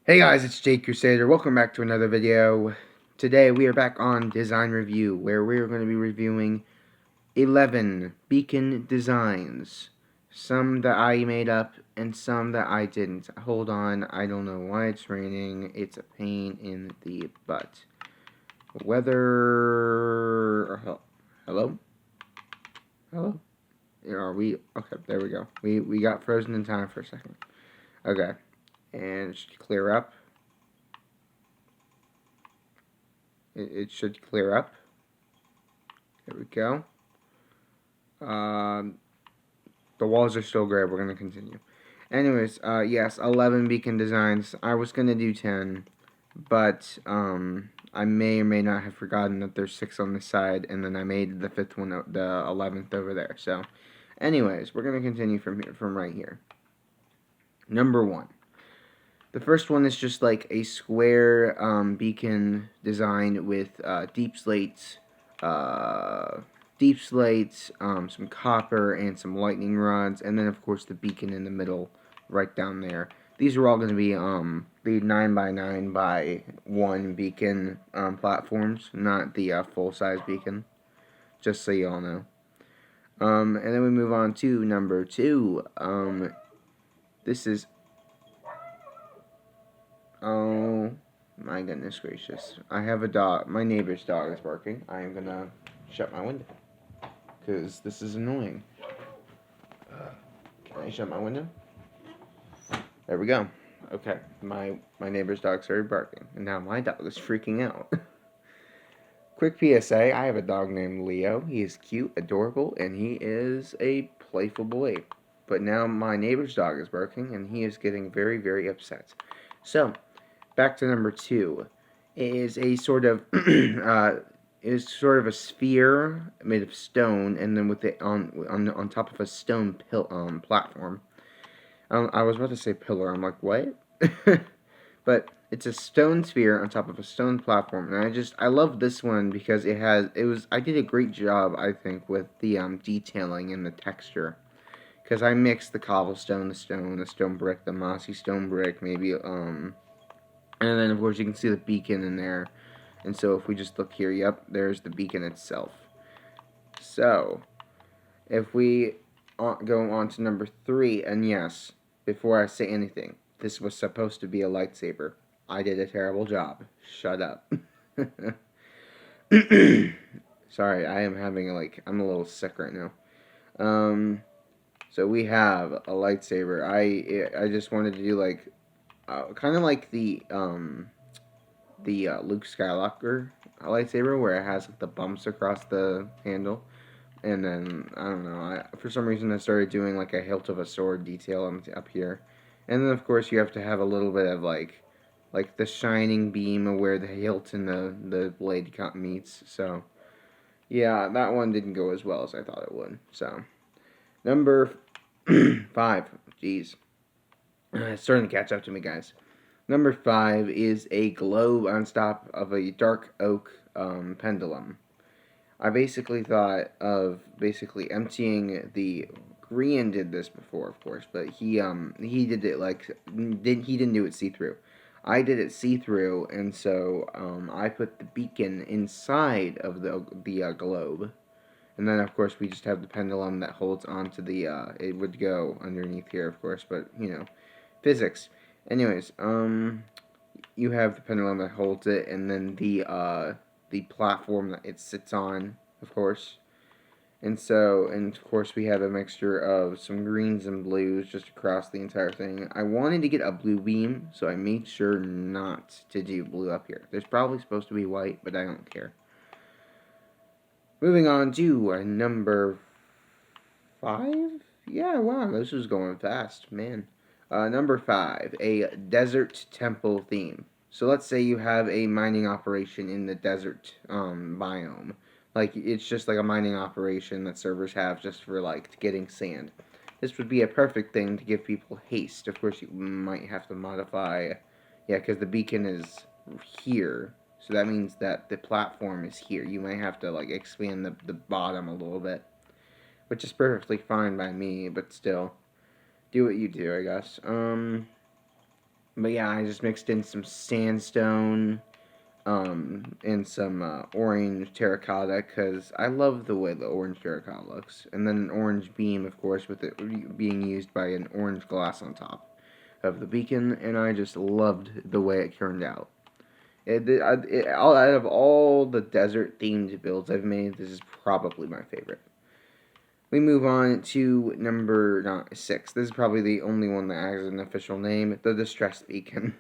Hey guys, it's Jake Crusader. Welcome back to another video. Today we are back on Design Review, where we are going to be reviewing 11 beacon designs. Some that I made up and some that I didn't. Hold on, I don't know why it's raining. It's a pain in the butt. Weather... Hello? Hello? Are we... Okay, there we go. We got frozen in time for a second. Okay, and it should clear up. It should clear up. There we go. The walls are still gray. We're going to continue. Anyways, yes, 11 beacon designs. I was going to do 10, but I may or may not have forgotten that there's 6 on this side, and then I made the 5th one, the 11th over there. So, anyways, we're going to continue from right here. Number 1. The first one is just like a square beacon design with deep slates, some copper, and some lightning rods, and then of course the beacon in the middle, right down there. These are all going to be the 9x9 by 1 beacon platforms, not the full-size beacon, just so you all know. And then we move on to number 2. This is... Oh my goodness gracious. I have a dog. My neighbor's dog is barking. I am going to shut my window, because this is annoying. Can I shut my window? There we go. Okay, my neighbor's dog started barking, and now my dog is freaking out. Quick PSA, I have a dog named Leo. He is cute, adorable, and he is a playful boy. But now my neighbor's dog is barking, and he is getting very, very upset. So, back to number 2. It is a sort of a sphere made of stone, and then with it on top of a stone platform. I was about to say pillar. I'm like, what? But it's a stone sphere on top of a stone platform, and I love this one because I did a great job, I think, with the detailing and the texture. Because I mixed the cobblestone, the stone brick, the mossy stone brick, maybe, and then of course you can see the beacon in there. And so if we just look here, yep, there's the beacon itself. So, if we go on to number 3, and yes, before I say anything, this was supposed to be a lightsaber. I did a terrible job. Shut up. Sorry, I'm a little sick right now. So we have a lightsaber. I just wanted to do kind of like the Luke Skywalker lightsaber, where it has the bumps across the handle. And then, I don't know, for some reason I started doing a hilt of a sword detail up here. And then, of course, you have to have a little bit of like the shining beam of where the hilt and the blade meets. So, yeah, that one didn't go as well as I thought it would. So, number 5. Jeez. It's starting to catch up to me, guys. Number 5 is a globe on top of a dark oak pendulum. I basically thought of emptying the... Grian did this before, of course, but he did it he didn't do it see-through. I did it see-through, and so I put the beacon inside of the globe, and then of course we just have the pendulum that holds onto the it would go underneath here, of course, but you know, physics. Anyways, you have the pendulum that holds it, and then the platform that it sits on, of course. And of course, we have a mixture of some greens and blues just across the entire thing. I wanted to get a blue beam, so I made sure not to do blue up here. There's probably supposed to be white, but I don't care. Moving on to number 5? Yeah, wow, this is going fast, man. Number 5, a desert temple theme. So let's say you have a mining operation in the desert biome. It's just like a mining operation that servers have just for, getting sand. This would be a perfect thing to give people haste. Of course, you might have to modify... Yeah, because the beacon is here. So that means that the platform is here. You might have to, expand the bottom a little bit. Which is perfectly fine by me, but still. Do what you do, I guess. But yeah, I just mixed in some sandstone, and some orange terracotta because I love the way the orange terracotta looks. And then an orange beam, of course, with it being used by an orange glass on top of the beacon, and I just loved the way it turned out. Out of all the desert themed builds I've made, this is probably my favorite. We move on to number 6. This is probably the only one that has an official name, the Distress Beacon.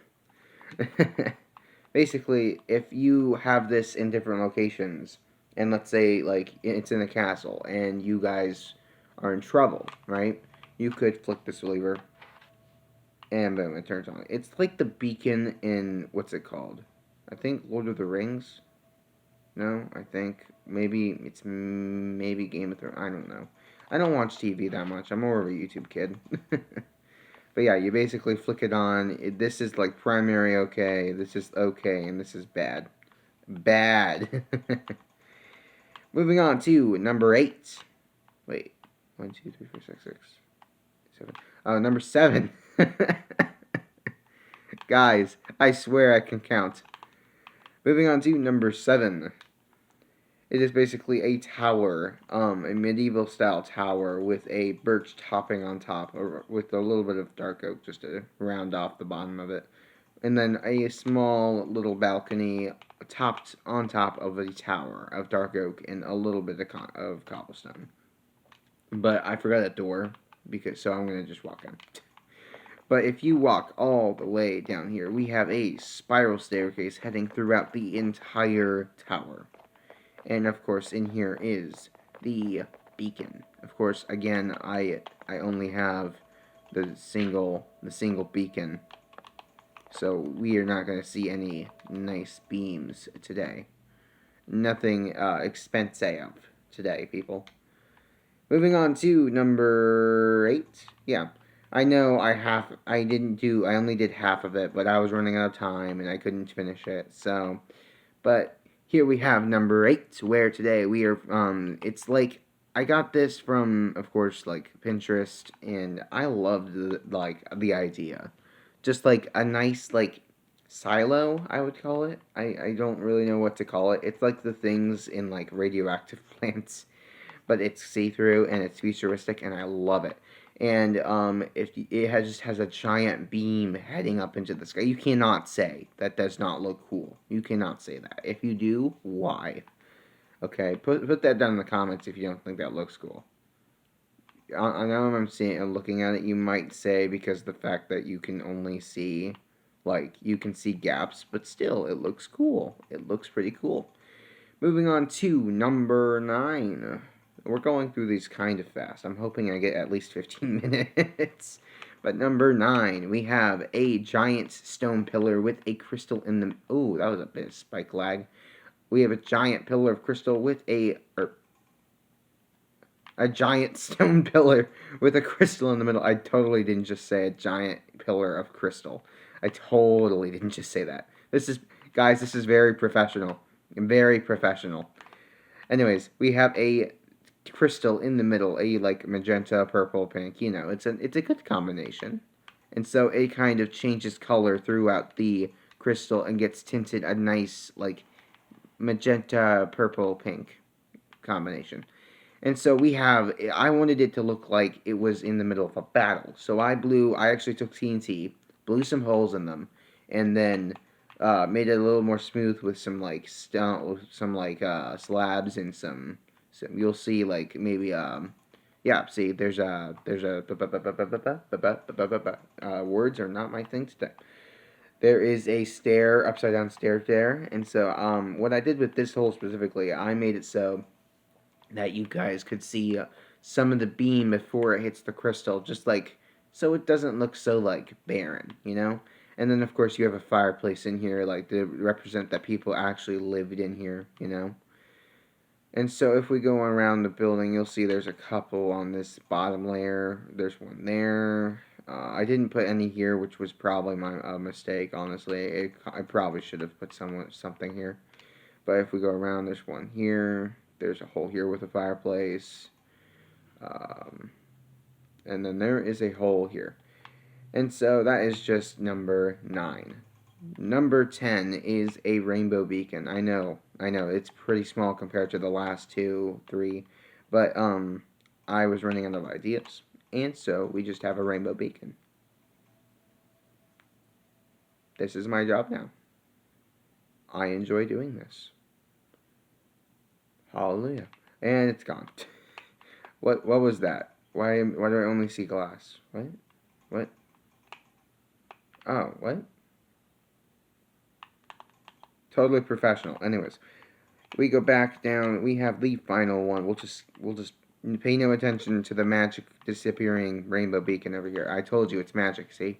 Basically, if you have this in different locations, and let's say like it's in a castle, and you guys are in trouble, right? You could flick this lever, and boom, it turns on. It's like the beacon in what's it called? I think Lord of the Rings. No, I think maybe Game of Thrones. I don't know. I don't watch TV that much. I'm more of a YouTube kid. But yeah, you basically flick it on. This is like primary okay, this is okay, and this is bad. Bad. Moving on to number 8. Wait. 1, 2, 3, 4, 5, 6, 7. Number 7. Guys, I swear I can count. Moving on to number 7. It is basically a tower, a medieval style tower with a birch topping on top, or with a little bit of dark oak just to round off the bottom of it. And then a small little balcony topped on top of a tower of dark oak and a little bit of cobblestone. But I forgot a door, so I'm going to just walk in. But if you walk all the way down here, we have a spiral staircase heading throughout the entire tower. And of course, in here is the beacon. Of course, again, I only have the single beacon, so we are not going to see any nice beams today. Nothing expensive today, people. Moving on to number 8. Yeah, I know I only did half of it, but I was running out of time and I couldn't finish it. So, but here we have number 8, where today we are, it's like, I got this from, of course, like, Pinterest, and I loved, the idea. Just, like, a nice, like, silo, I would call it. I don't really know what to call it. It's like the things in, like, radioactive plants, but it's see-through, and it's futuristic, and I love it. And just has a giant beam heading up into the sky. You cannot say that does not look cool. You cannot say that. If you do, why? Okay, put that down in the comments if you don't think that looks cool. I know I'm seeing and looking at it. You might say because the fact that you can only see, like, you can see gaps, but still, it looks cool. It looks pretty cool. Moving on to number 9. We're going through these kind of fast. I'm hoping I get at least 15 minutes. But number 9, we have a giant stone pillar with a crystal in the... Oh, that was a bit of spike lag. We have a giant pillar of crystal with a giant stone pillar with a crystal in the middle. I totally didn't just say a giant pillar of crystal. I totally didn't just say that. Guys, this is very professional. Very professional. Anyways, we have a crystal in the middle, a like magenta, purple, pink. It's a good combination, and so it kind of changes color throughout the crystal and gets tinted a nice like magenta, purple, pink combination. And so I wanted it to look like it was in the middle of a battle. So I actually took TNT, blew some holes in them, and then made it a little more smooth with some like slabs and some you'll see like maybe yeah, see there's words are not my thing today. There is a upside down stair there, and so what I did with this hole specifically, I made it so that you guys could see some of the beam before it hits the crystal, just like so it doesn't look so like barren. And then of course you have a fireplace in here, like to represent that people actually lived in here. And so if we go around the building, you'll see there's a couple on this bottom layer. There's one there. I didn't put any here, which was probably my mistake, honestly. I probably should have put something here. But if we go around, there's one here. There's a hole here with a fireplace. And then there is a hole here. And so that is just number 9. Number 10 is a rainbow beacon. I know, it's pretty small compared to the last 2, 3, but I was running out of ideas, and so we just have a rainbow beacon. This is my job now. I enjoy doing this. Hallelujah. And it's gone. What was that? Why do I only see glass? What? Oh, what? Totally professional. Anyways, we go back down. We have the final one. We'll just pay no attention to the magic disappearing rainbow beacon over here. I told you it's magic. See.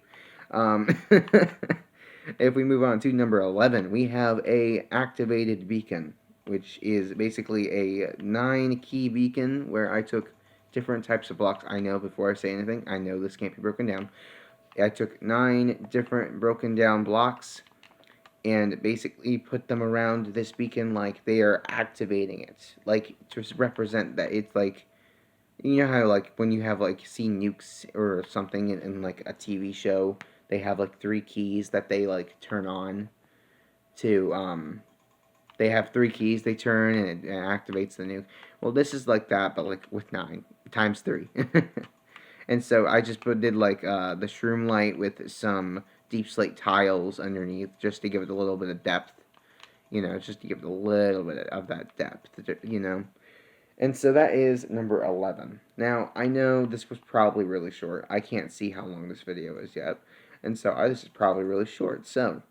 If we move on to number 11, we have a activated beacon, which is basically a 9-key beacon where I took different types of blocks. I know, before I say anything, I know this can't be broken down. I took 9 different broken down blocks and basically put them around this beacon like they are activating it, like to represent that it's like, you know how like when you have like seen nukes or something in like a TV show, they have like 3 keys that they like turn on to they have 3 keys they turn and it activates the nuke. Well, this is like that, but like with 9 times 3. And so I just did like the shroom light with some deep slate tiles underneath just to give it a little bit of depth, just to give it a little bit of that depth, And so that is number 11. Now, I know this was probably really short. I can't see how long this video is yet. And so this is probably really short. So,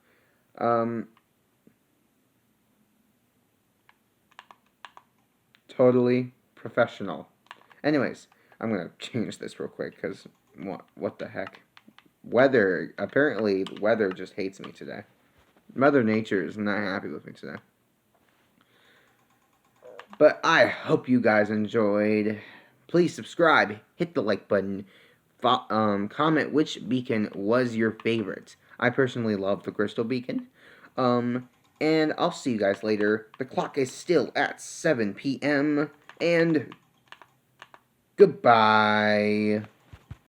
totally professional. Anyways, I'm going to change this real quick because what the heck? Apparently, the weather just hates me today. Mother Nature is not happy with me today. But I hope you guys enjoyed. Please subscribe, hit the like button, comment which beacon was your favorite. I personally love the crystal beacon. And I'll see you guys later. The clock is still at 7 p.m. and goodbye.